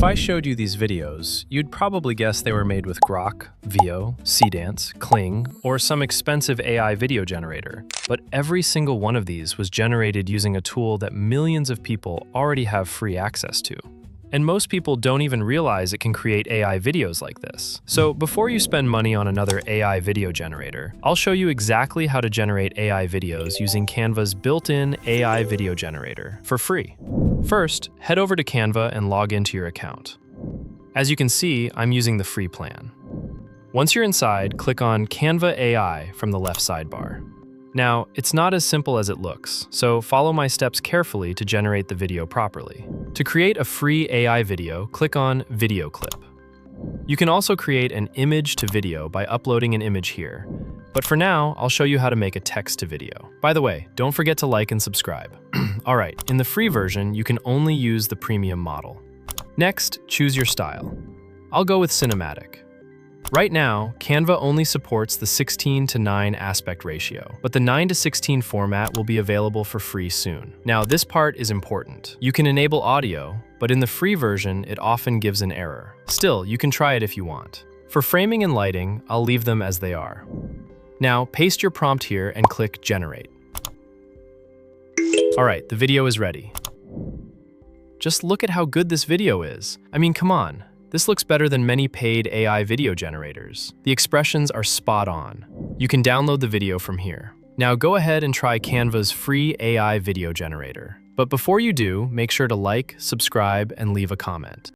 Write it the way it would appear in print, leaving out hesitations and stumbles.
I showed you these videos, you'd probably guess they were made with Grok, Veo, Seedance, Kling, or some expensive AI video generator. But every single one of these was generated using a tool that millions of people already have free access to. And most people don't even realize it can create AI videos like this. So before you spend money on another AI video generator, I'll show you exactly how to generate AI videos using Canva's built-in AI video generator for free. First, head over to Canva and log into your account. As you can see, I'm using the free plan. Once you're inside, click on Canva AI from the left sidebar. Now, it's not as simple as it looks, so follow my steps carefully to generate the video properly. To create a free AI video, click on Video Clip. You can also create an image to video by uploading an image here. But for now, I'll show you how to make a text to video. By the way, don't forget to like and subscribe. All right, in the free version, you can only use the premium model. Next, choose your style. I'll go with cinematic. Right now, Canva only supports the 16:9 aspect ratio, but the 9:16 format will be available for free soon. Now, this part is important. You can enable audio, but in the free version, it often gives an error. Still, you can try it if you want. For framing and lighting, I'll leave them as they are. Now, paste your prompt here and click Generate. All right, the video is ready. Just look at how good this video is. I mean, come on. This looks better than many paid AI video generators. The expressions are spot on. You can download the video from here. Now go ahead and try Canva's free AI video generator. But before you do, make sure to like, subscribe, and leave a comment.